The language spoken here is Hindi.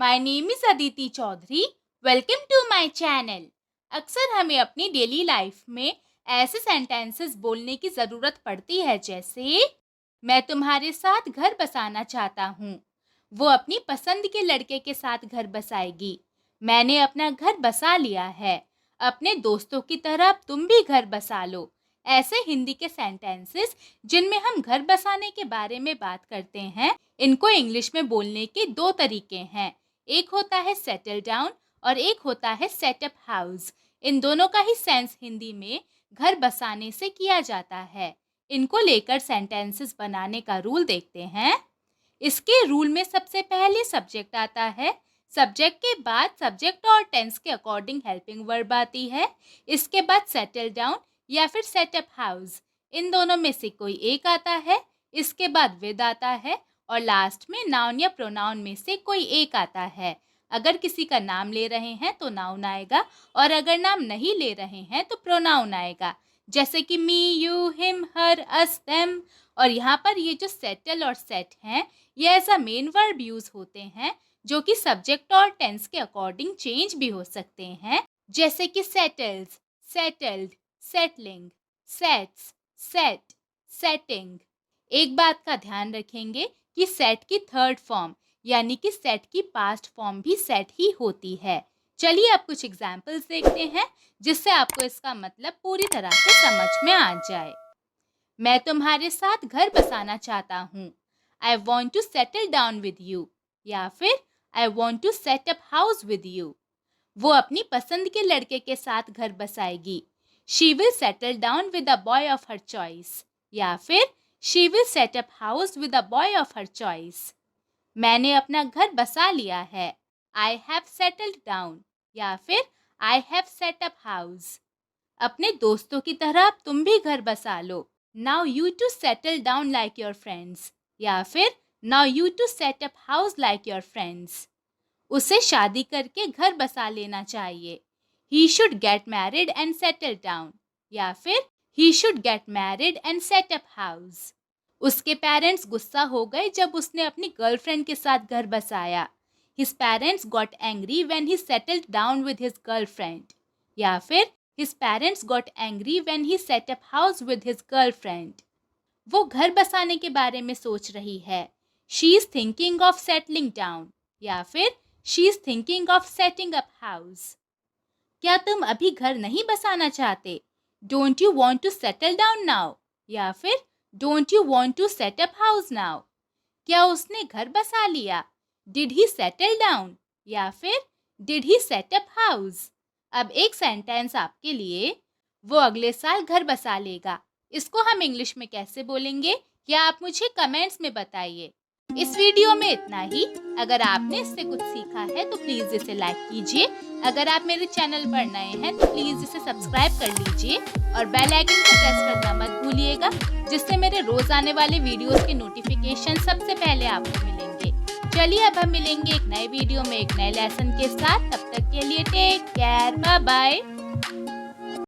My name is Aditi Chaudhary. Welcome to my channel. अक्सर हमें अपनी डेली लाइफ में ऐसे सेंटेंसेस बोलने की ज़रूरत पड़ती है, जैसे मैं तुम्हारे साथ घर बसाना चाहता हूँ। वो अपनी पसंद के लड़के के साथ घर बसाएगी। मैंने अपना घर बसा लिया है। अपने दोस्तों की तरह तुम भी घर बसा लो। ऐसे हिंदी के सेंटेंसेस जिनमें हम घर बसाने के बारे में बात करते हैं, इनको इंग्लिश में बोलने के दो तरीके हैं। एक होता है सेटल डाउन और एक होता है सेटअप हाउस। इन दोनों का ही सेंस हिंदी में घर बसाने से किया जाता है। इनको लेकर सेंटेंसेस बनाने का रूल देखते हैं। इसके रूल में सबसे पहले सब्जेक्ट आता है। सब्जेक्ट के बाद सब्जेक्ट और टेंस के अकॉर्डिंग हेल्पिंग वर्ब आती है। इसके बाद सेटल डाउन या फिर सेटअप हाउस, इन दोनों में से कोई एक आता है। इसके बाद विद आता है और लास्ट में नाउन या प्रोनाउन में से कोई एक आता है। अगर किसी का नाम ले रहे हैं तो नाउन आएगा और अगर नाम नहीं ले रहे हैं तो प्रोनाउन आएगा, जैसे कि me, you, him, her, us, them. और यहाँ पर ये जो सेटल और सेट हैं, ये as a main verb use होते हैं, जो कि सब्जेक्ट और टेंस के अकॉर्डिंग चेंज भी हो सकते हैं, जैसे कि settles, settled, settling, sets, set, setting. एक बात का ध्यान रखेंगे कि सेट की थर्ड फॉर्म यानी कि सेट की पास्ट फॉर्म भी सेट ही होती है। चलिए अब कुछ एग्जाम्पल्स देखते हैं, जिससे आपको इसका मतलब पूरी तरह से समझ में आ जाए। मैं तुम्हारे साथ घर बसाना चाहता हूँ। I want to settle down with you. या फिर I want to set up house with you. वो अपनी पसंद के लड़के के साथ घर बसाएगी। She will settle down with a boy of her choice. या फिर she will set up house with a boy of her choice. मैंने अपना घर बसा लिया है। I have settled down. या फिर I have set up house. अपने दोस्तों की तरह तुम भी घर बसा लो। Now you too settle down like your friends. या फिर now you too set up house like your friends. उसे शादी करके घर बसा लेना चाहिए। He should get married and settle down. या फिर he should get married and set up house. उसके पेरेंट्स गुस्सा हो गए जब उसने अपनी गर्लफ्रेंड के साथ घर बसाया। His parents got angry when he settled down with his girlfriend. या फिर his parents got angry when he set up house with his girlfriend. वो घर बसाने के बारे में सोच रही है। She is thinking of settling down. या फिर she is thinking of setting up house. क्या तुम अभी घर नहीं बसाना चाहते? Don't you want to settle down now? या फिर don't you want to set up house now? क्या उसने घर बसा लिया? Did he settle down? या फिर did he set up house? अब एक सेंटेंस आपके लिए। वो अगले साल घर बसा लेगा। इसको हम इंग्लिश में कैसे बोलेंगे, या आप मुझे कमेंट्स में बताइए। इस वीडियो में इतना ही। अगर आपने इससे कुछ सीखा है तो प्लीज़ इसे लाइक कीजिए। अगर आप मेरे चैनल पर नए हैं तो प्लीज़ इसे सब्सक्राइब कर लीजिए और बेल आइकन को प्रेस करना मत भूलिएगा, जिससे मेरे रोज आने वाले वीडियोस के नोटिफिकेशन सबसे पहले आपको मिलेंगे। चलिए अब हम मिलेंगे एक नए वीडियो में एक नए लेसन के साथ। तब तक के लिए टेक केयर, बाय बाय।